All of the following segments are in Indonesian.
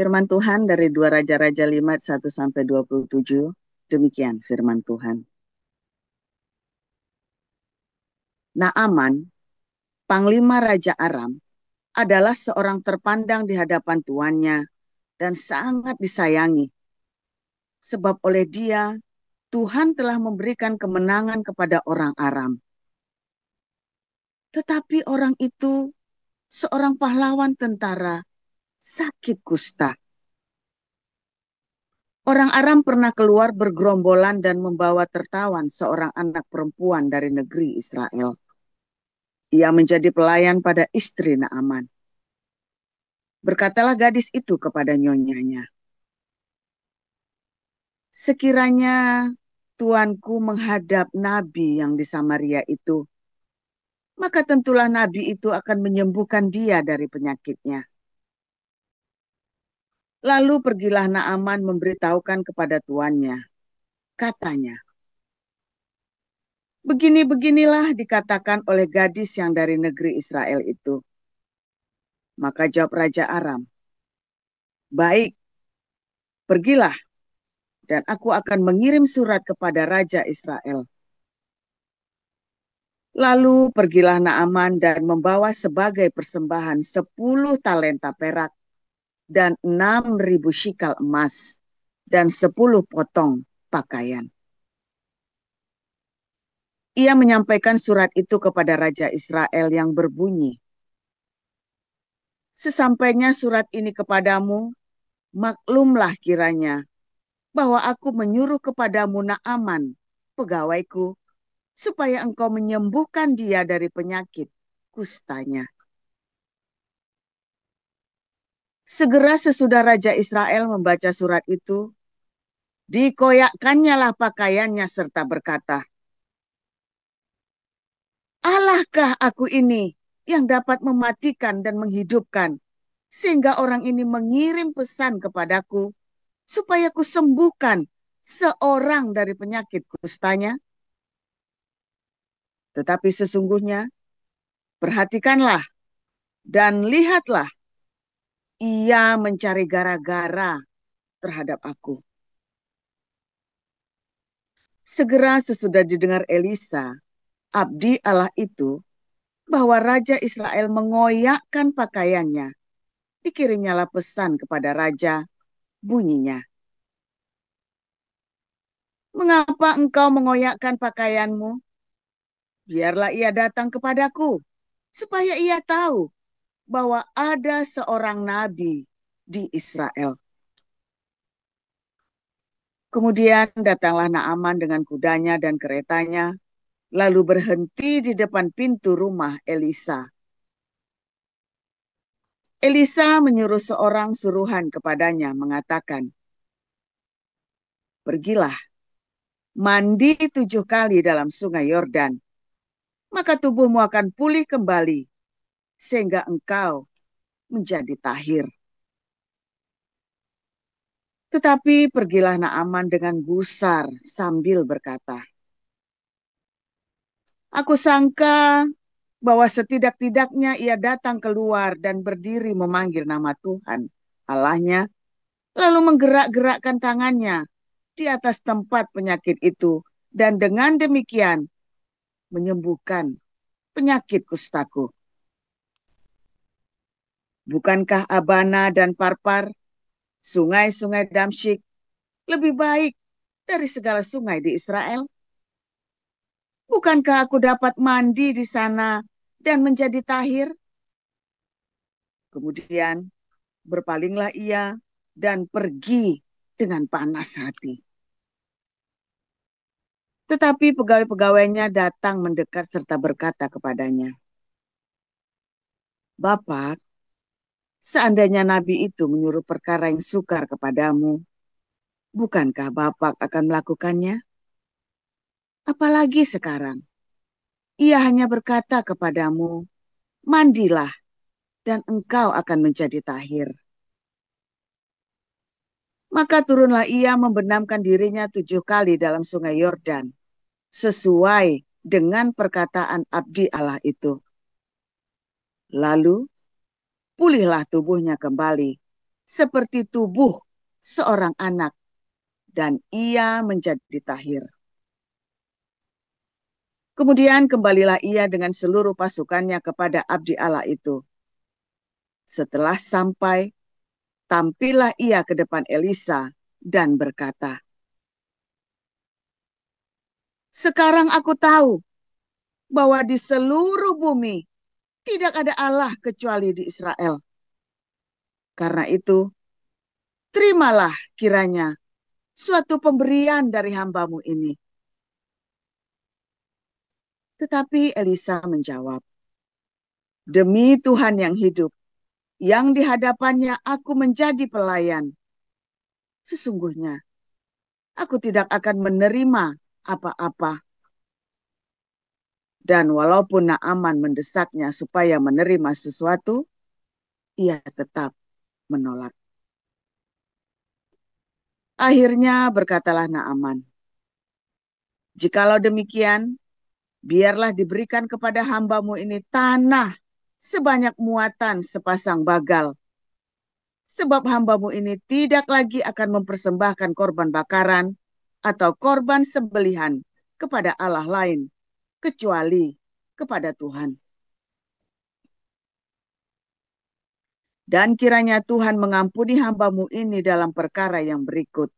Firman Tuhan dari 2 Raja-Raja 5 1-27. Demikian firman Tuhan. Naaman, panglima Raja Aram, adalah seorang terpandang di hadapan tuannya dan sangat disayangi. Sebab oleh dia, Tuhan telah memberikan kemenangan kepada orang Aram. Tetapi orang itu, seorang pahlawan tentara, sakit kusta. Orang Aram pernah keluar bergerombolan dan membawa tertawan seorang anak perempuan dari negeri Israel. Ia menjadi pelayan pada istri Naaman. Berkatalah gadis itu kepada nyonyanya, sekiranya tuanku menghadap nabi yang di Samaria itu, maka tentulah nabi itu akan menyembuhkan dia dari penyakitnya. Lalu pergilah Naaman memberitahukan kepada tuannya. Katanya, begini-beginilah dikatakan oleh gadis yang dari negeri Israel itu. Maka jawab Raja Aram, baik, pergilah, dan aku akan mengirim surat kepada Raja Israel. Lalu pergilah Naaman dan membawa sebagai persembahan 10 talenta perak dan 6.000 shikal emas dan 10 potong pakaian. Ia menyampaikan surat itu kepada Raja Israel yang berbunyi, sesampainya surat ini kepadamu, maklumlah kiranya bahwa aku menyuruh kepadamu Naaman, pegawaiku, supaya engkau menyembuhkan dia dari penyakit kustanya. Segera sesudah Raja Israel membaca surat itu, dikoyakkannya lah pakaiannya serta berkata, Allahkah aku ini yang dapat mematikan dan menghidupkan, sehingga orang ini mengirim pesan kepadaku, supaya kusembuhkan seorang dari penyakit kustanya? Tetapi sesungguhnya, perhatikanlah dan lihatlah, ia mencari gara-gara terhadap aku. Segera sesudah didengar Elisa, abdi Allah itu, bahwa Raja Israel mengoyakkan pakaiannya, dikirimnyalah pesan kepada Raja, bunyinya, mengapa engkau mengoyakkan pakaianmu? Biarlah ia datang kepadaku, supaya ia tahu bahwa ada seorang nabi di Israel. Kemudian datanglah Naaman dengan kudanya dan keretanya, lalu berhenti di depan pintu rumah Elisa. Elisa menyuruh seorang suruhan kepadanya, mengatakan, pergilah, mandi 7 kali dalam sungai Yordan, maka tubuhmu akan pulih kembali, sehingga engkau menjadi tahir. Tetapi pergilah Naaman dengan gusar sambil berkata, aku sangka bahwa setidak-tidaknya ia datang keluar dan berdiri memanggil nama Tuhan Allahnya, lalu menggerak-gerakkan tangannya di atas tempat penyakit itu, dan dengan demikian menyembuhkan penyakit kustaku. Bukankah Abana dan Parpar, sungai-sungai Damsyik, lebih baik dari segala sungai di Israel? Bukankah aku dapat mandi di sana dan menjadi tahir? Kemudian berpalinglah ia dan pergi dengan panas hati. Tetapi pegawai-pegawainya datang mendekat serta berkata kepadanya, Bapak, seandainya nabi itu menyuruh perkara yang sukar kepadamu, bukankah Bapak akan melakukannya? Apalagi sekarang, ia hanya berkata kepadamu, mandilah dan engkau akan menjadi tahir. Maka turunlah ia membenamkan dirinya 7 kali dalam sungai Yordan, sesuai dengan perkataan abdi Allah itu. Lalu pulihlah tubuhnya kembali, seperti tubuh seorang anak, dan ia menjadi tahir. Kemudian kembalilah ia dengan seluruh pasukannya kepada abdi Allah itu. Setelah sampai, tampillah ia ke depan Elisa dan berkata, "Sekarang aku tahu bahwa di seluruh bumi tidak ada Allah kecuali di Israel. Karena itu, terimalah kiranya suatu pemberian dari hambamu ini." Tetapi Elisa menjawab, "Demi Tuhan yang hidup, yang di hadapannya aku menjadi pelayan, sesungguhnya aku tidak akan menerima apa-apa." Dan walaupun Naaman mendesaknya supaya menerima sesuatu, ia tetap menolak. Akhirnya berkatalah Naaman, "Jikalau demikian, biarlah diberikan kepada hambamu ini tanah sebanyak muatan sepasang bagal. Sebab hambamu ini tidak lagi akan mempersembahkan korban bakaran atau korban sembelihan kepada Allah lain, kecuali kepada Tuhan. Dan kiranya Tuhan mengampuni hambamu ini dalam perkara yang berikut.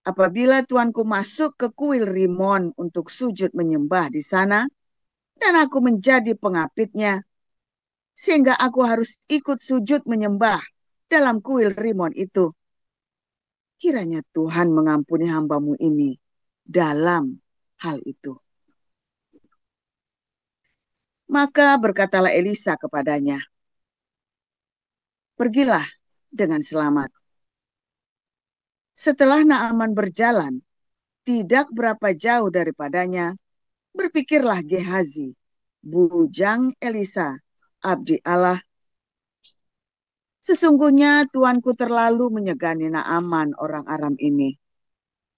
Apabila tuanku masuk ke kuil Rimon untuk sujud menyembah di sana, dan aku menjadi pengapitnya, sehingga aku harus ikut sujud menyembah dalam kuil Rimon itu. Kiranya Tuhan mengampuni hambamu ini dalam hal itu." Maka berkatalah Elisa kepadanya, "Pergilah dengan selamat." Setelah Naaman berjalan, tidak berapa jauh daripadanya, berpikirlah Gehazi, bujang Elisa, abdi Allah, "Sesungguhnya tuanku terlalu menyegani Naaman orang Aram ini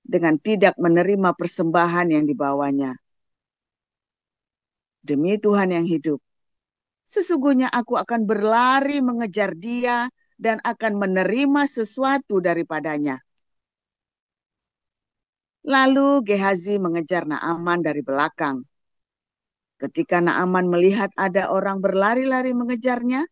dengan tidak menerima persembahan yang dibawanya. Demi Tuhan yang hidup, sesungguhnya aku akan berlari mengejar dia dan akan menerima sesuatu daripadanya." Lalu Gehazi mengejar Naaman dari belakang. Ketika Naaman melihat ada orang berlari-lari mengejarnya,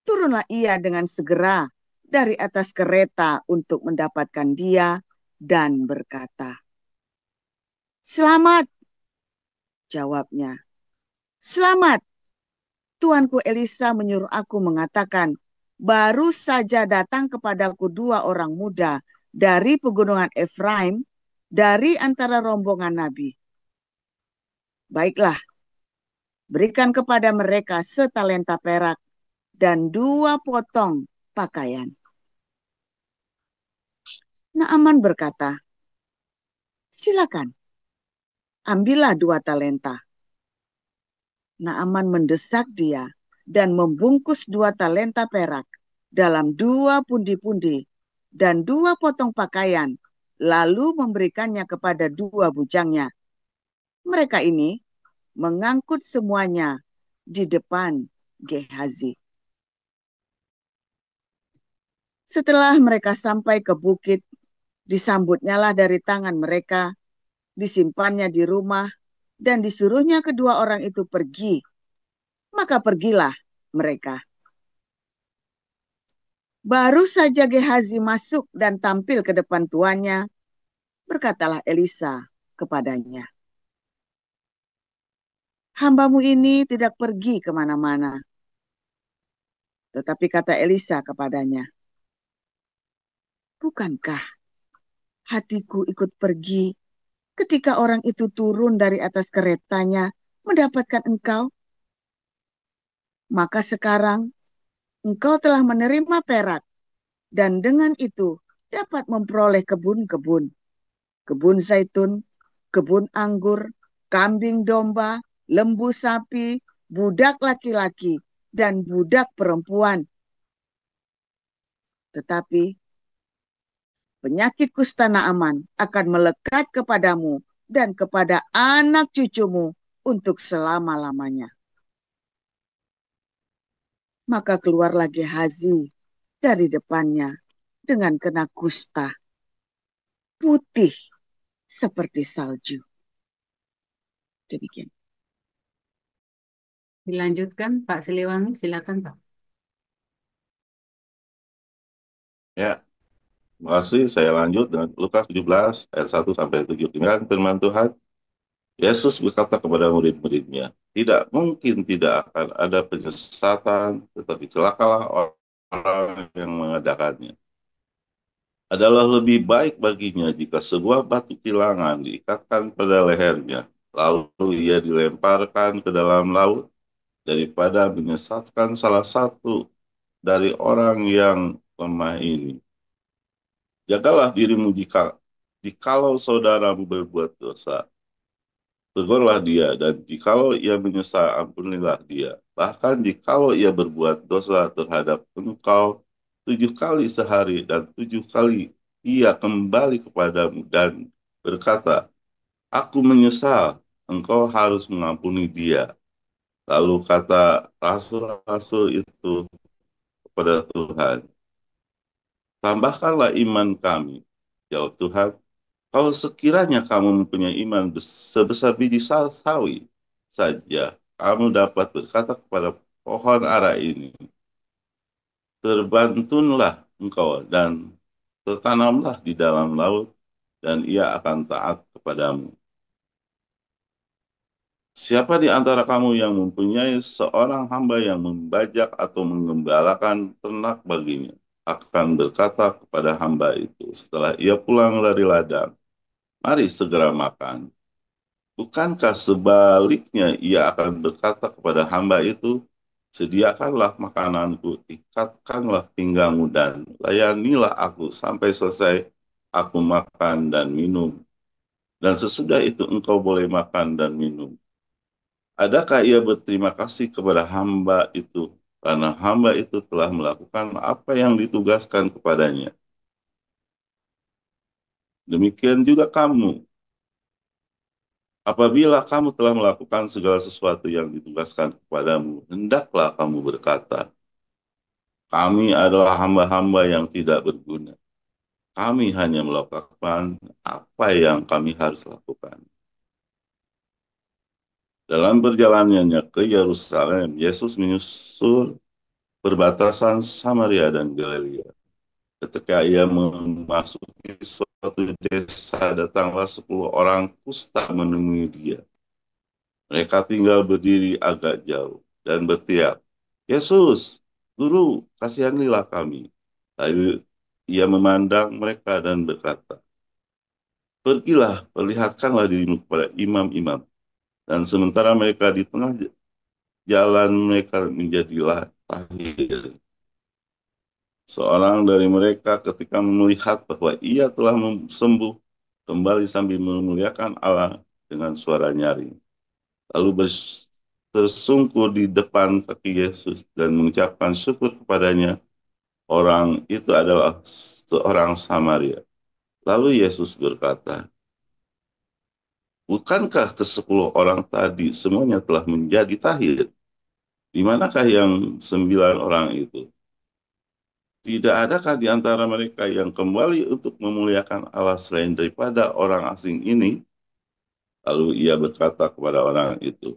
turunlah ia dengan segera dari atas kereta untuk mendapatkan dia dan berkata, "Selamat," jawabnya. "Selamat. Tuanku Elisa menyuruh aku mengatakan, baru saja datang kepadaku dua orang muda dari pegunungan Efraim, dari antara rombongan Nabi. Baiklah, berikan kepada mereka setalenta perak dan 2 potong pakaian." Naaman berkata, "Silakan, ambillah 2 talenta." Naaman mendesak dia dan membungkus 2 talenta perak dalam 2 pundi-pundi dan 2 potong pakaian, lalu memberikannya kepada 2 bujangnya. Mereka ini mengangkut semuanya di depan Gehazi. Setelah mereka sampai ke bukit, disambutnyalah dari tangan mereka, disimpannya di rumah, dan disuruhnya kedua orang itu pergi. Maka pergilah mereka. Baru saja Gehazi masuk dan tampil ke depan tuannya, berkatalah Elisa kepadanya, "Hambamu ini tidak pergi kemana-mana." Tetapi kata Elisa kepadanya, "Bukankah hatiku ikut pergi ketika orang itu turun dari atas keretanya mendapatkan engkau? Maka sekarang engkau telah menerima perak, dan dengan itu dapat memperoleh kebun-kebun, kebun zaitun, kebun anggur, kambing domba, lembu sapi, budak laki-laki, dan budak perempuan. Tetapi penyakit kusta Naaman akan melekat kepadamu dan kepada anak cucumu untuk selama-lamanya." Maka keluarlah Gehazi dari depannya dengan kena kusta putih seperti salju. Demikian. Dilanjutkan Pak Siliwangi, silakan Pak. Ya, terima kasih. Saya lanjut dengan Lukas 17 ayat 1 sampai 7. Dengan firman Tuhan, Yesus berkata kepada murid-muridnya, tidak mungkin tidak akan ada penyesatan, tetapi celakalah orang yang mengadakannya. Adalah lebih baik baginya jika sebuah batu kilangan diikatkan pada lehernya, lalu ia dilemparkan ke dalam laut, daripada menyesatkan salah satu dari orang yang lemah ini. Jagalah dirimu jikalau saudaramu berbuat dosa, tegurlah dia, dan jikalau ia menyesal, ampunilah dia. Bahkan jikalau ia berbuat dosa terhadap engkau 7 kali sehari dan 7 kali ia kembali kepadamu dan berkata, aku menyesal, engkau harus mengampuni dia. Lalu kata rasul-rasul itu kepada Tuhan, tambahkanlah iman kami. Jawab Tuhan, kalau sekiranya kamu mempunyai iman sebesar biji sawi saja, kamu dapat berkata kepada pohon ara ini, terbantunlah engkau dan tertanamlah di dalam laut, dan ia akan taat kepadamu. Siapa di antara kamu yang mempunyai seorang hamba yang membajak atau mengembalakan ternak baginya, akan berkata kepada hamba itu setelah ia pulang dari ladang, mari segera makan. Bukankah sebaliknya ia akan berkata kepada hamba itu, sediakanlah makananku, ikatkanlah pinggangmu, dan layanilah aku sampai selesai aku makan dan minum. Dan sesudah itu engkau boleh makan dan minum. Adakah ia berterima kasih kepada hamba itu, karena hamba itu telah melakukan apa yang ditugaskan kepadanya? Demikian juga kamu, apabila kamu telah melakukan segala sesuatu yang ditugaskan kepadamu, hendaklah kamu berkata, kami adalah hamba-hamba yang tidak berguna. Kami hanya melakukan apa yang kami harus lakukan. Dalam perjalanannya ke Yerusalem, Yesus menyusul perbatasan Samaria dan Galilea. Ketika ia memasuki suatu desa, datanglah 10 orang kusta menemui dia. Mereka tinggal berdiri agak jauh dan berteriak, Yesus, Guru, kasihanilah kami. Lalu ia memandang mereka dan berkata, pergilah, perlihatkanlah dirimu kepada imam-imam. Dan sementara mereka di tengah jalan, mereka menjadilah tahir. Seorang dari mereka ketika melihat bahwa ia telah sembuh, kembali sambil memuliakan Allah dengan suara nyaring. Lalu tersungkur di depan kaki Yesus dan mengucapkan syukur kepadanya. Orang itu adalah seorang Samaria. Lalu Yesus berkata, bukankah ke-10 orang tadi semuanya telah menjadi tahir? Di manakah yang 9 orang itu? Tidak adakah di antara mereka yang kembali untuk memuliakan Allah selain daripada orang asing ini? Lalu ia berkata kepada orang itu,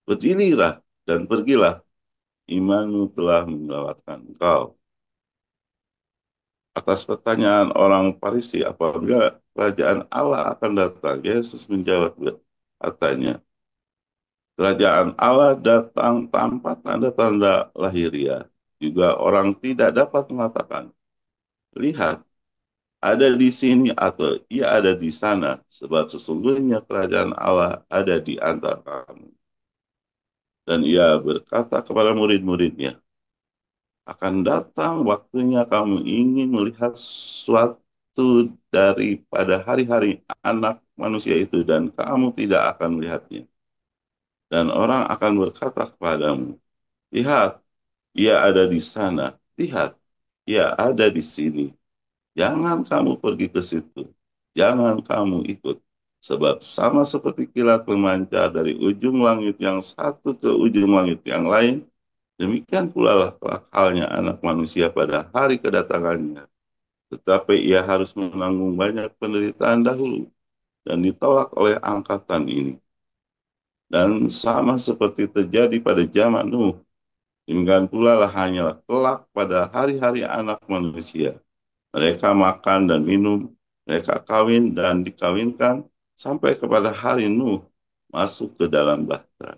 berdirilah dan pergilah, imanmu telah menyelamatkan engkau. Atas pertanyaan orang Farisi, apabila kerajaan Allah akan datang, Yesus menjawab, katanya, kerajaan Allah datang tanpa tanda-tanda lahiriah. Juga orang tidak dapat mengatakan, lihat, ada di sini atau ia ada di sana, sebab sesungguhnya kerajaan Allah ada di antara kamu. Dan ia berkata kepada murid-muridnya, akan datang waktunya kamu ingin melihat suatu daripada hari-hari anak manusia itu, dan kamu tidak akan melihatnya. Dan orang akan berkata kepadamu, lihat, ia ada di sana, lihat, ia ada di sini. Jangan kamu pergi ke situ, jangan kamu ikut. Sebab sama seperti kilat memancar dari ujung langit yang satu ke ujung langit yang lain, Demikian pula lah kelak halnya anak manusia pada hari kedatangannya. Tetapi ia harus menanggung banyak penderitaan dahulu dan ditolak oleh angkatan ini. Dan sama seperti terjadi pada zaman Nuh, demikian pula lah hanyalah kelak pada hari-hari anak manusia. Mereka makan dan minum, mereka kawin dan dikawinkan, sampai kepada hari Nuh masuk ke dalam bahtera.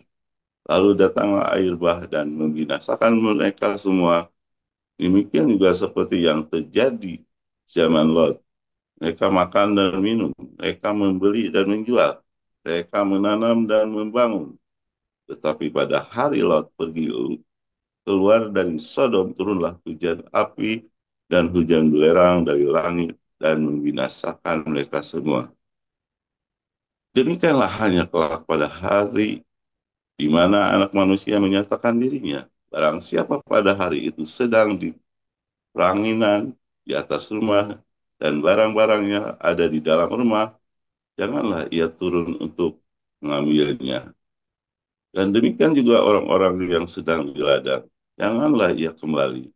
Lalu datanglah air bah dan membinasakan mereka semua. Demikian juga seperti yang terjadi zaman Lot. Mereka makan dan minum, mereka membeli dan menjual, mereka menanam dan membangun. Tetapi pada hari Lot pergi keluar dari Sodom, turunlah hujan api dan hujan belerang dari langit dan membinasakan mereka semua. Demikianlah hanya kelak pada hari di mana anak manusia menyatakan dirinya. Barang siapa pada hari itu sedang di peranginan di atas rumah dan barang-barangnya ada di dalam rumah, janganlah ia turun untuk mengambilnya. Dan demikian juga orang-orang yang sedang di ladang, janganlah ia kembali.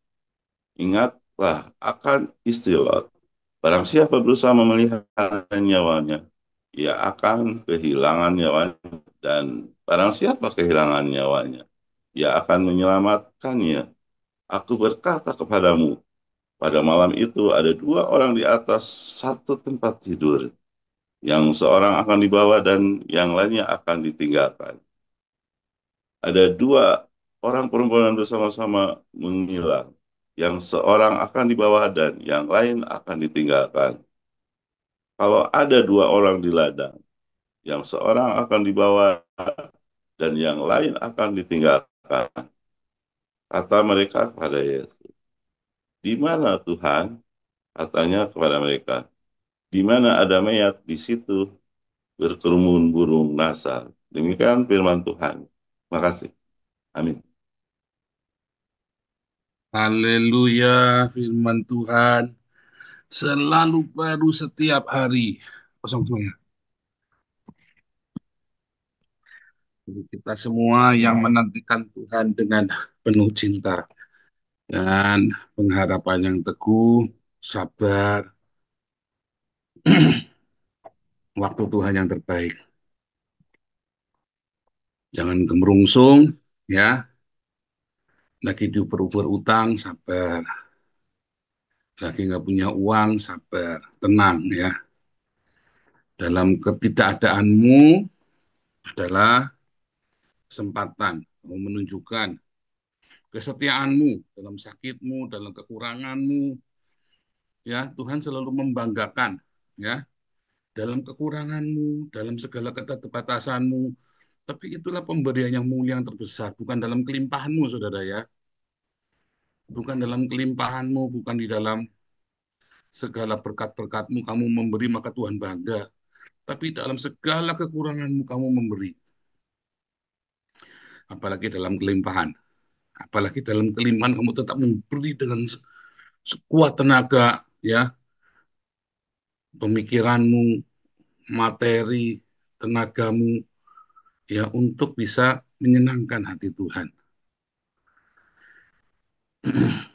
Ingatlah akan istri Lot. Barang siapa berusaha memelihara nyawanya, ia akan kehilangan nyawanya. Dan barang siapa kehilangan nyawanya, ia akan menyelamatkannya. Aku berkata kepadamu, pada malam itu ada dua orang di atas satu tempat tidur. Yang seorang akan dibawa dan yang lainnya akan ditinggalkan. Ada dua orang perempuan bersama-sama menghilang. Yang seorang akan dibawa dan yang lain akan ditinggalkan. Kalau ada dua orang di ladang, yang seorang akan dibawa dan yang lain akan ditinggalkan. Kata mereka kepada Yesus, di mana Tuhan? Katanya kepada mereka, di mana ada mayat, di situ berkerumun burung nasar. Demikian firman Tuhan. Terima kasih. Amin. Haleluya, firman Tuhan selalu baru setiap hari. Kosong semuanya. Kita semua yang menantikan Tuhan dengan penuh cinta dan pengharapan yang teguh, sabar, waktu Tuhan yang terbaik. Jangan gemerungsung, ya. Lagi diuber-uber utang, sabar. Lagi nggak punya uang, sabar. Tenang, ya. Dalam ketidakadaanmu adalah kesempatan menunjukkan kesetiaanmu dalam sakitmu, dalam kekuranganmu. Ya, Tuhan selalu membanggakan, ya, dalam kekuranganmu, dalam segala keterbatasanmu. Tapi itulah pemberian yang mulia yang terbesar, bukan dalam kelimpahanmu, saudara ya. Bukan dalam kelimpahanmu, bukan di dalam segala berkat-berkatmu kamu memberi maka Tuhan bangga. Tapi dalam segala kekuranganmu kamu memberi. Apalagi dalam kelimpahan. Apalagi dalam kelimpahan kamu tetap memberi dengan sekuat tenaga, ya, pemikiranmu, materi, tenagamu, ya, untuk bisa menyenangkan hati Tuhan.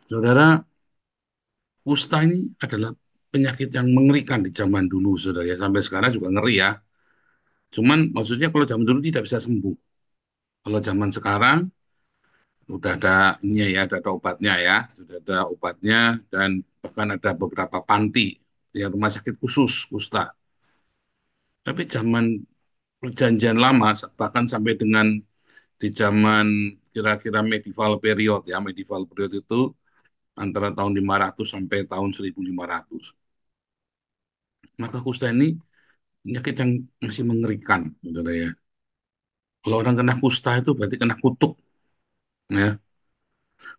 Saudara, kusta ini adalah penyakit yang mengerikan di zaman dulu, saudara ya. Sampai sekarang juga ngeri ya. Cuman maksudnya kalau zaman dulu tidak bisa sembuh. Kalau zaman sekarang udah ada ini ya, ada obatnya ya, sudah ada obatnya dan bahkan ada beberapa panti, ya, rumah sakit khusus kusta. Tapi zaman perjanjian lama bahkan sampai dengan di zaman kira-kira medieval period ya, medieval period itu antara tahun 500 sampai tahun 1500. Maka kusta ini penyakit yang masih mengerikan, saudara ya. Kalau orang kena kusta itu berarti kena kutuk, ya.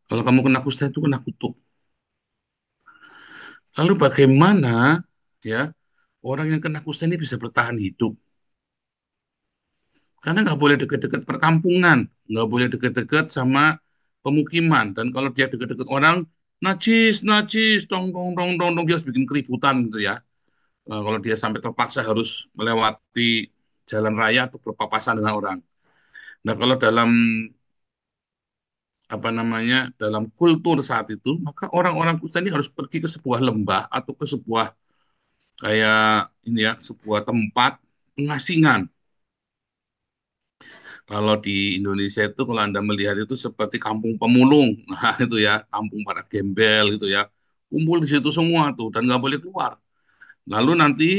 Kalau kamu kena kusta itu kena kutuk. Lalu bagaimana, ya, orang yang kena kusta ini bisa bertahan hidup? Karena nggak boleh dekat-dekat perkampungan, nggak boleh dekat-dekat sama pemukiman. Dan kalau dia dekat-dekat orang, najis, najis, tong, tong, tong, tong, tong, dia harus bikin keributan gitu ya. Kalau dia sampai terpaksa harus melewati jalan raya atau berpapasan dengan orang. Nah, kalau dalam apa namanya dalam kultur saat itu, maka orang-orang kusta ini harus pergi ke sebuah lembah atau ke sebuah kayak ini ya, sebuah tempat pengasingan. Kalau di Indonesia itu kalau Anda melihat itu seperti kampung pemulung, nah itu ya, kampung para gembel gitu ya, kumpul di situ semua tuh dan nggak boleh keluar. Lalu nanti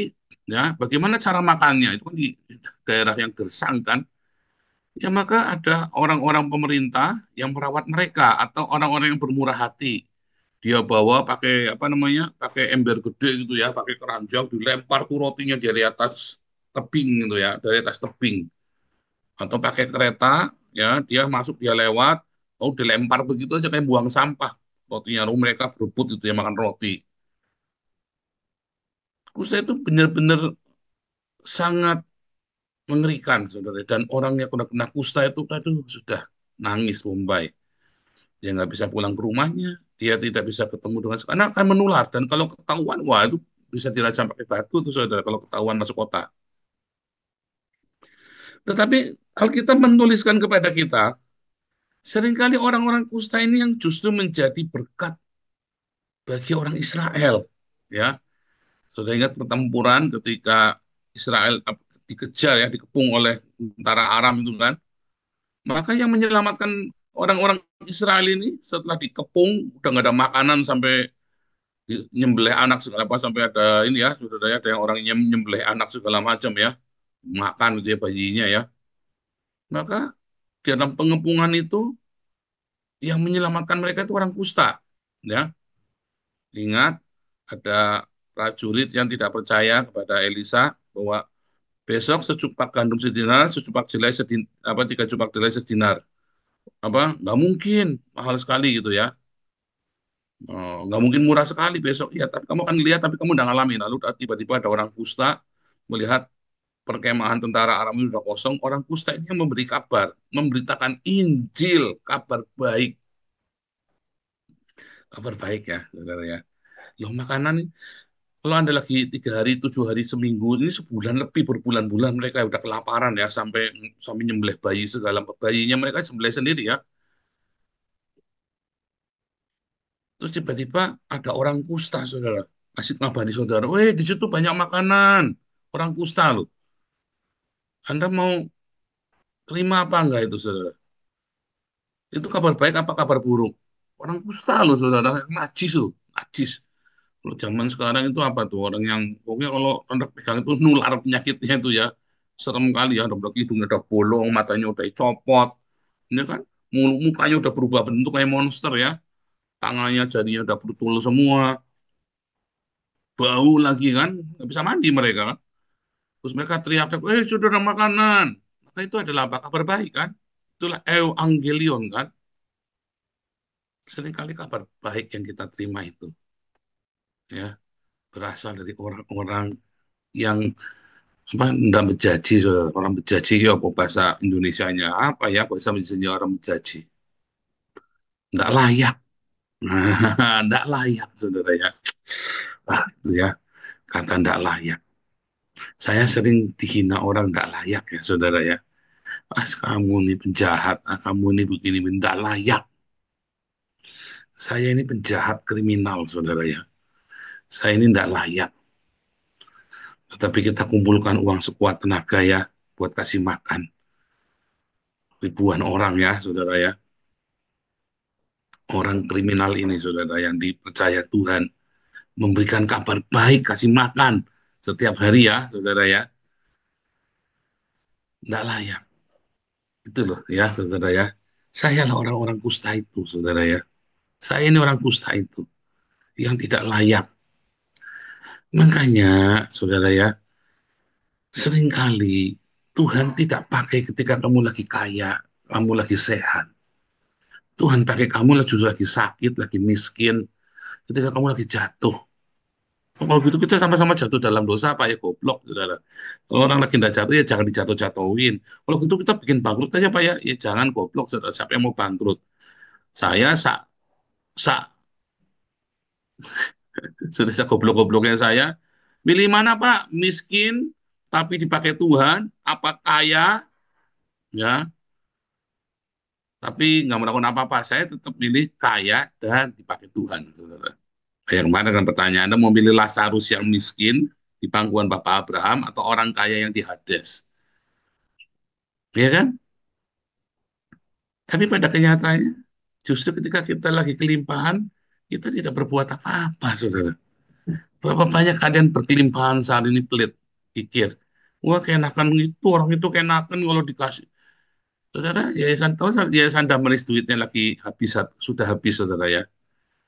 ya, bagaimana cara makannya? Itu kan di daerah yang gersang kan. Ya maka ada orang-orang pemerintah yang merawat mereka atau orang-orang yang bermurah hati. Dia bawa pakai apa namanya? Pakai ember gede gitu ya, pakai keranjang dilempar tuh rotinya dari atas tebing gitu ya, dari atas tebing. Atau pakai kereta ya, dia masuk dia lewat, oh dilempar begitu aja kayak buang sampah. Rotinya lalu mereka berebut itu ya makan roti. Kusta itu benar-benar sangat mengerikan saudara dan orang yang kena kusta itu aduh sudah nangis Bombay. Dia nggak bisa pulang ke rumahnya, dia tidak bisa ketemu dengan karena akan menular dan kalau ketahuan wah itu bisa dirajam pakai batu tuh saudara kalau ketahuan masuk kota. Tetapi kalau kita menuliskan kepada kita, seringkali orang-orang kusta ini yang justru menjadi berkat bagi orang Israel, ya. Sudah ingat pertempuran ketika Israel dikejar ya, dikepung oleh tentara Aram itu kan. Maka yang menyelamatkan orang-orang Israel ini setelah dikepung, udah nggak ada makanan sampai nyembelih anak segala apa sampai ada ini ya, sudah ada yang orang nyembelih anak segala macam ya, makan gitu ya bayinya ya. Maka di dalam pengepungan itu yang menyelamatkan mereka itu orang kusta, ya. Ingat ada prajurit yang tidak percaya kepada Elisa bahwa besok secupak gandum sedinar, secupak jelai apa 3 cupak jelai sedinar. Apa nggak mungkin mahal sekali gitu ya. Oh, nggak mungkin murah sekali besok. Ya, tapi kamu akan lihat, tapi kamu udah ngalamin. Lalu tiba-tiba ada orang kusta melihat perkemahan tentara Aram itu udah kosong. Orang kusta ini yang memberi kabar, memberitakan Injil, kabar baik ya, saudara ya. Loh makanan ini, kalau Anda lagi 3 hari, 7 hari, seminggu, ini sebulan lebih berbulan-bulan mereka udah kelaparan ya, sampai sampai nyembelih bayi segala bayinya mereka sembelih sendiri ya. Terus tiba-tiba ada orang kusta, saudara. Asik ngabari saudara, weh di situ banyak makanan. Orang kusta loh. Anda mau terima apa enggak itu, saudara? Itu kabar baik apa kabar buruk? Orang kusta loh, saudara. Najis loh, najis. Kalau zaman sekarang itu apa tuh? Orang yang, pokoknya kalau Anda pegang itu nular penyakitnya itu ya. Serem kali ya, ada hidungnya udah bolong, matanya udah copot. Ini kan, mukanya udah berubah bentuk kayak monster ya. Tangannya, jadinya udah bertul semua. Bau lagi kan, nggak bisa mandi mereka kan. Terus mereka teriak-teriak, sudah ada makanan. Maka itu adalah apa? Kabar baik kan? Itulah evangelion kan? Seringkali kabar baik yang kita terima itu ya berasal dari orang-orang yang apa tidak menjaji, saudara. Orang menjaji ya apa bahasa Indonesianya apa ya bahasa Indonesianya orang menjaji tidak layak. Nah, tidak layak saudara ya. Itu ya kata tidak layak. Saya sering dihina orang tidak layak ya saudara ya. Kamu ini penjahat, kamu ini begini, tidak layak. Saya ini penjahat kriminal, saudara ya. Saya ini tidak layak. Tetapi kita kumpulkan uang sekuat tenaga ya, buat kasih makan ribuan orang ya, saudara ya. Orang kriminal ini, saudara, yang dipercaya Tuhan, memberikan kabar baik, kasih makan setiap hari ya, saudara ya. Tidak layak. Itu loh ya, saudara ya. Saya lah orang-orang kusta itu, saudara ya. Saya ini orang kusta itu, yang tidak layak. Makanya, saudara ya, seringkali Tuhan tidak pakai ketika kamu lagi kaya, kamu lagi sehat. Tuhan pakai kamu justru lagi sakit, lagi miskin, ketika kamu lagi jatuh. Kalau gitu kita sama-sama jatuh dalam dosa apa ya goblok, saudara. Kalau orang lagi tidak jatuh ya jangan dijatuh-jatuhin. Kalau gitu kita bikin bangkrut aja pak ya, ya jangan goblok, saudara. Siapa yang mau bangkrut? Saya sak sudah goblok-gobloknya saya. Milih mana pak? Miskin tapi dipakai Tuhan, apa kaya, ya Tapi nggak melakukan apa-apa. Saya tetap milih kaya dan dipakai Tuhan, saudara. Kayak kemarin kan pertanyaan, Anda mau milih Lazarus yang miskin di pangkuan Bapak Abraham atau orang kaya yang di Hades? Ya kan? Tapi pada kenyataannya, justru ketika kita lagi kelimpahan, kita tidak berbuat apa-apa, saudara. Berapa banyak keadaan berkelimpahan saat ini pelit, pikir. Wah, keenakan itu, orang itu keenakan kalau dikasih. Saudara, yayasan, tahu yayasan Damaris duitnya lagi habis, sudah habis, saudara ya.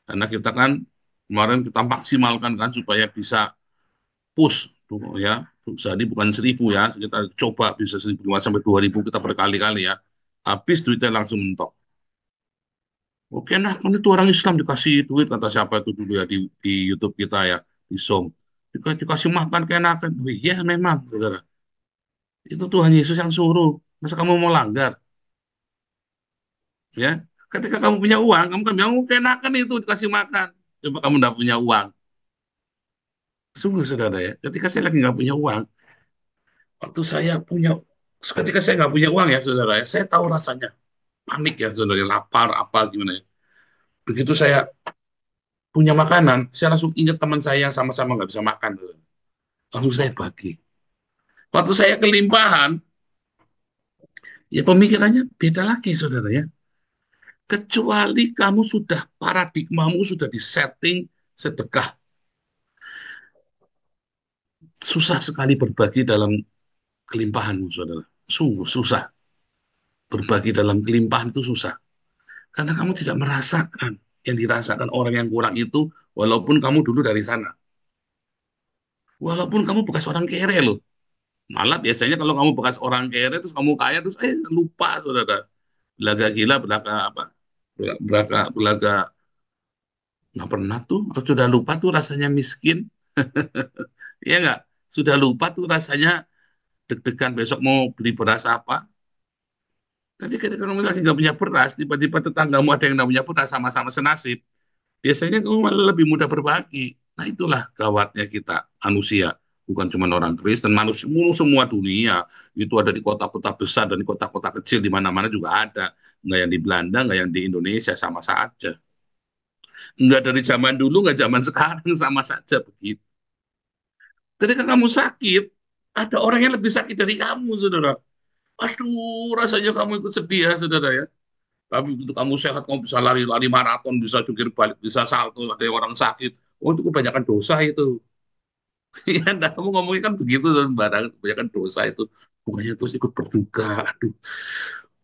Karena kita kan kemarin kita maksimalkan kan supaya bisa push tuh ya. Jadi bukan 1.000 ya, kita coba bisa 1.500 sampai 2.000 kita berkali-kali ya. Habis duitnya langsung mentok. Oke, nah kan itu orang Islam dikasih duit kata siapa itu dulu ya di YouTube kita ya di Zoom. Dikasih makan keenakan. Oh, iya memang, saudara. Itu Tuhan Yesus yang suruh. Masa kamu mau langgar? Ya, ketika kamu punya uang, kamu kan bilang, "Oh, keenakan itu dikasih makan." Coba kamu tidak punya uang. Sungguh, saudara ya. Ketika saya lagi nggak punya uang, waktu saya punya, ketika saya nggak punya uang ya, saudara ya, saya tahu rasanya panik ya, saudara, ya, lapar apa gimana ya. Begitu saya punya makanan, saya langsung ingat teman saya yang sama-sama nggak bisa makan, saudara. Langsung saya bagi. Waktu saya kelimpahan, ya pemikirannya beda lagi, saudara ya. Kecuali kamu sudah, paradigmamu sudah disetting sedekah. Susah sekali berbagi dalam kelimpahanmu, saudara. Sungguh susah. Berbagi dalam kelimpahan itu susah. Karena kamu tidak merasakan yang dirasakan orang yang kurang itu, walaupun kamu dulu dari sana. Walaupun kamu bekas orang kere loh. Malah biasanya kalau kamu bekas orang kere, terus kamu kaya, terus lupa, saudara. Belaga gila, belaga apa? Belaga nggak pernah tuh. Sudah lupa tuh rasanya miskin. Iya nggak? Sudah lupa tuh rasanya deg-degan besok mau beli beras apa. Tapi ketika kamu lagi nggak punya beras, tiba-tiba tetanggamu ada yang nggak punya beras, sama-sama senasib. Biasanya kamu malah lebih mudah berbagi. Nah itulah gawatnya kita manusia. Bukan cuma orang Kristen, manusia semua dunia. Itu ada di kota-kota besar dan di kota-kota kecil, di mana-mana juga ada. Nggak yang di Belanda, nggak yang di Indonesia, sama saja. Nggak dari zaman dulu, nggak zaman sekarang, sama saja begitu. Ketika kamu sakit, ada orang yang lebih sakit dari kamu, saudara. Aduh, rasanya kamu ikut sedih ya, saudara ya. Tapi begitu kamu sehat, kamu bisa lari-lari maraton, bisa jungkir balik, bisa salto, ada yang orang sakit. Oh, itu kebanyakan dosa itu. Iya, nah, kamu ngomongnya kan begitu, dan barang kebanyakan dosa itu. Bukannya terus ikut berduka. Aduh,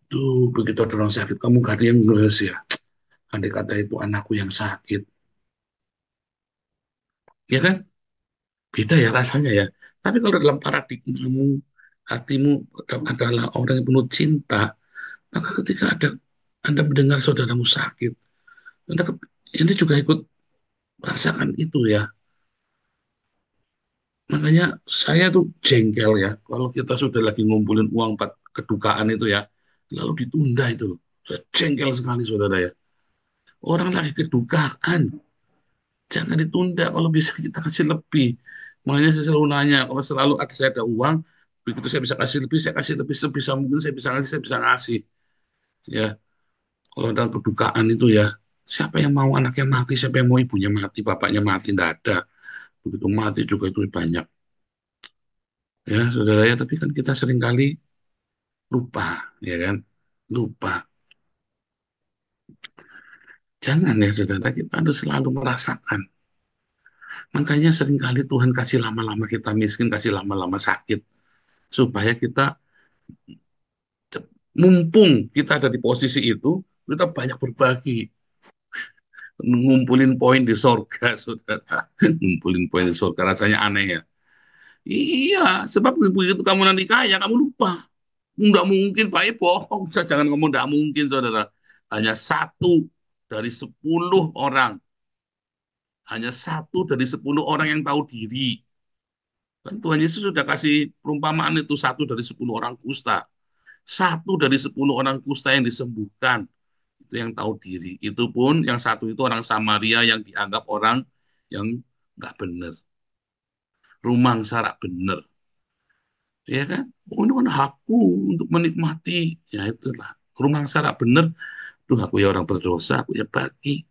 tuh begitu ada orang sakit, kamu gak ada yang ngeres ya. Andai kata itu anakku yang sakit. Ya kan? Beda ya rasanya ya. Tapi kalau dalam paradigmamu, hatimu adalah orang yang penuh cinta, maka ketika Anda mendengar saudaramu sakit, Anda ini juga ikut merasakan itu ya. Makanya saya tuh jengkel ya, kalau kita sudah lagi ngumpulin uang buat kedukaan itu ya, lalu ditunda itu loh. Saya jengkel sekali, saudara ya. Orang lagi kedukaan, jangan ditunda. Kalau bisa kita kasih lebih. Makanya saya selalu nanya, kalau selalu ada saya ada uang, begitu saya bisa kasih lebih, saya kasih lebih sebisa mungkin saya bisa ngasih. Ya, kalau dalam kedukaan itu ya, siapa yang mau anaknya mati, siapa yang mau ibunya mati, bapaknya mati, tidak ada. Begitu mati juga itu banyak. Ya, saudara ya, tapi kan kita seringkali lupa, ya kan? Lupa. Jangan ya, saudara, kita harus selalu merasakan. Makanya seringkali Tuhan kasih lama-lama kita miskin, kasih lama-lama sakit. Supaya kita, mumpung kita ada di posisi itu, kita banyak berbagi. Ngumpulin poin di sorga, saudara. Ngumpulin poin di sorga, rasanya aneh ya. Iya, sebab begitu kamu nanti kaya, kamu lupa. Nggak mungkin, baik bohong. Jangan ngomong nggak mungkin, saudara. Hanya satu dari 10 orang. Hanya satu dari 10 orang yang tahu diri. Kan Tuhan Yesus sudah kasih perumpamaan itu, satu dari 10 orang kusta. Satu dari 10 orang kusta yang disembuhkan. Itu yang tahu diri. Itu pun yang satu itu orang Samaria yang dianggap orang yang nggak benar. Rumang sarak benar. Ya kan? Oh, ini kan hakku untuk menikmati. Ya itulah. Rumah secara benar, duh aku ya orang berdosa, aku ya bagi.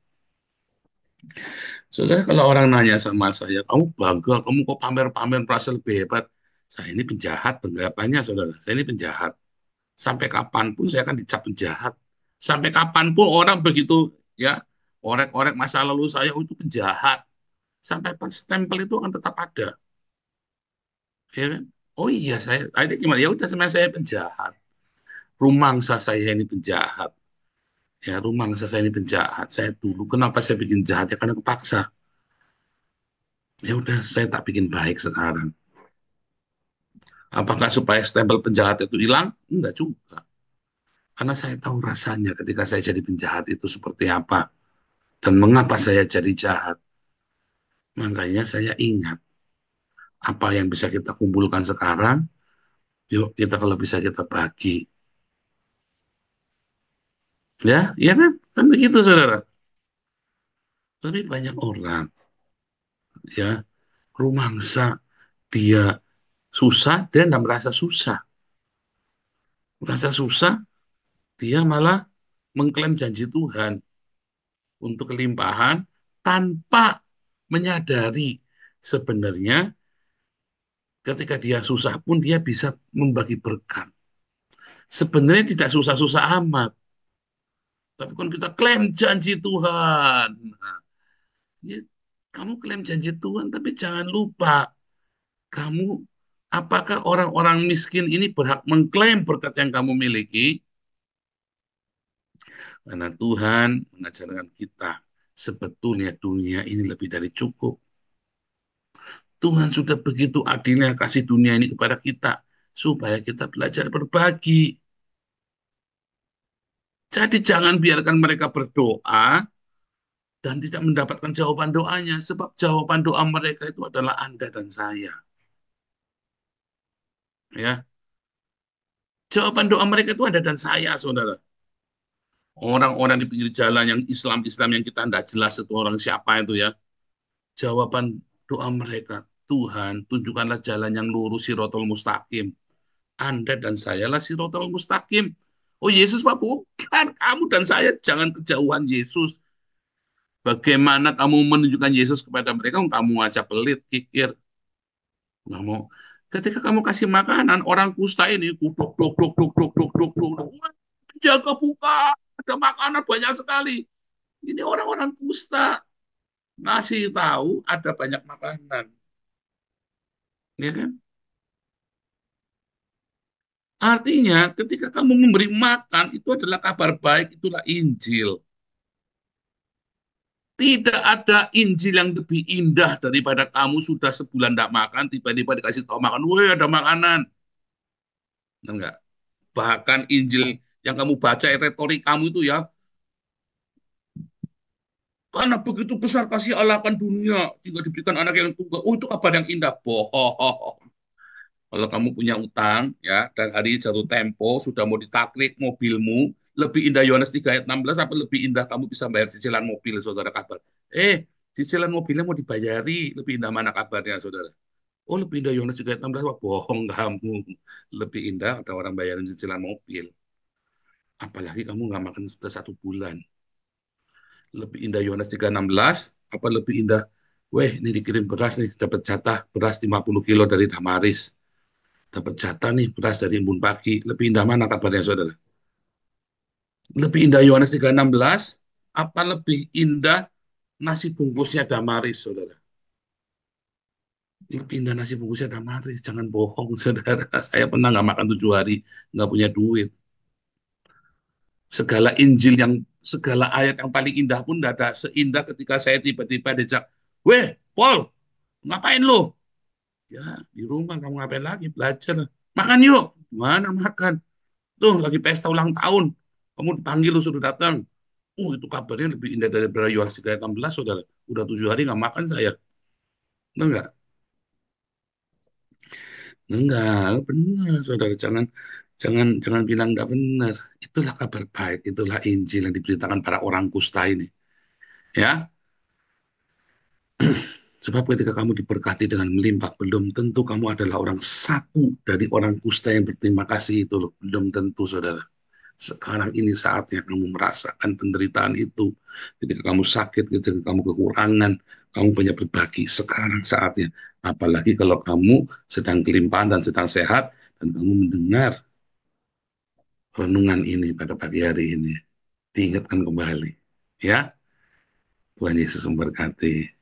Saudara, kalau orang nanya sama saya, kamu bangga, kamu kok pamer-pamer merasa lebih hebat. Saya ini penjahat, tanggapannya saudara. Saya ini penjahat. Sampai kapanpun saya akan dicap penjahat. Sampai kapanpun orang begitu ya orek-orek masa lalu saya, oh, itu penjahat. Sampai pas stempel itu akan tetap ada. Ya kan? Oh iya, ini gimana? Ya udah, sama saya penjahat. Rumangsa saya ini penjahat. Ya, rumangsa saya ini penjahat. Saya dulu, kenapa saya bikin jahat? Ya karena kepaksa. Ya udah, saya tak bikin baik sekarang. Apakah supaya stempel penjahat itu hilang? Enggak juga. Karena saya tahu rasanya ketika saya jadi penjahat itu seperti apa. Dan mengapa saya jadi jahat. Makanya saya ingat apa yang bisa kita kumpulkan sekarang, yuk kita kalau bisa kita bagi. Ya, iya kan? Kan begitu, saudara. Tapi banyak orang, ya, rumangsa, dia susah, dia tidak merasa susah. Merasa susah, dia malah mengklaim janji Tuhan untuk kelimpahan tanpa menyadari sebenarnya ketika dia susah pun dia bisa membagi berkat. Sebenarnya tidak susah-susah amat, tapi kan kita klaim janji Tuhan. Nah, ya, kamu klaim janji Tuhan, tapi jangan lupa kamu, apakah orang-orang miskin ini berhak mengklaim berkat yang kamu miliki? Karena Tuhan mengajarkan kita sebetulnya dunia ini lebih dari cukup. Tuhan sudah begitu adilnya kasih dunia ini kepada kita supaya kita belajar berbagi. Jadi jangan biarkan mereka berdoa dan tidak mendapatkan jawaban doanya, sebab jawaban doa mereka itu adalah Anda dan saya. Ya, jawaban doa mereka itu Anda dan saya, saudara. Orang-orang di pinggir jalan yang Islam-Islam yang kita tidak jelas itu orang siapa itu ya. Jawaban doa mereka, Tuhan, tunjukkanlah jalan yang lurus, Sirotol Mustaqim. Anda dan saya lah Sirotol Mustaqim. Oh Yesus, Pak, bukan. Kamu dan saya jangan kejauhan Yesus. Bagaimana kamu menunjukkan Yesus kepada mereka? Kamu aja pelit, kikir. Nggak mau. Ketika kamu kasih makanan, orang kusta ini, kuduk, duk, duk, duk, duk, duk, duk, duk, duk. Jaga buka, ada makanan banyak sekali. Ini orang-orang kusta ngasih tahu ada banyak makanan. Ya kan? Artinya, ketika kamu memberi makan, itu adalah kabar baik, itulah Injil. Tidak ada Injil yang lebih indah daripada kamu sudah sebulan tidak makan, tiba-tiba dikasih tahu makan, woi ada makanan. Enggak. Bahkan Injil yang kamu baca, retorik kamu itu ya, karena begitu besar kasih Allah akan dunia, tinggal diberikan anak yang tunggal. Oh, itu kabar yang indah. Bohong. Kalau kamu punya utang, ya, dan hari jatuh tempo, sudah mau ditaklik mobilmu, lebih indah Yohanes 3 ayat 16, apa lebih indah kamu bisa bayar cicilan mobil, saudara kabar. Cicilan mobilnya mau dibayari, lebih indah mana kabarnya, saudara? Oh, lebih indah Yohanes 3 ayat 16, wah bohong kamu. Lebih indah ada orang bayarin cicilan mobil. Apalagi kamu nggak makan sudah 1 bulan. Lebih indah Yohanes 3:16, apa lebih indah, weh, ini dikirim beras nih, dapat jatah beras 50 kilo dari Damaris. Dapat jatah nih beras dari Embun Pagi. Lebih indah mana kabarnya, saudara? Lebih indah Yohanes 3:16, apa lebih indah nasi bungkusnya Damaris, saudara? Lebih indah nasi bungkusnya Damaris. Jangan bohong, saudara. Saya pernah nggak makan 7 hari, nggak punya duit. Segala Injil yang, segala ayat yang paling indah pun tidak ada seindah ketika saya tiba-tiba dijak, weh, Paul, ngapain lo? Ya, di rumah kamu ngapain lagi? Belajar. Makan yuk. Mana makan? Tuh, lagi pesta ulang tahun. Kamu dipanggil, lu suruh datang. Itu kabarnya lebih indah dari Yohanes 3:16, saudara. Udah 7 hari nggak makan saya. Enggak? Enggak, benar, saudara. Jangan jangan jangan bilang enggak benar. Itulah kabar baik, itulah Injil yang diberitakan para orang kusta ini. Ya, sebab ketika kamu diberkati dengan melimpah, belum tentu kamu adalah orang satu dari orang kusta yang berterima kasih itu loh. Belum tentu, saudara. Sekarang ini saatnya kamu merasakan penderitaan itu. Ketika kamu sakit, ketika kamu kekurangan, kamu banyak berbagi. Sekarang saatnya. Apalagi kalau kamu sedang kelimpahan dan sedang sehat, dan kamu mendengar renungan ini pada pagi hari ini. Diingatkan kembali. Ya, Tuhan Yesus memberkati.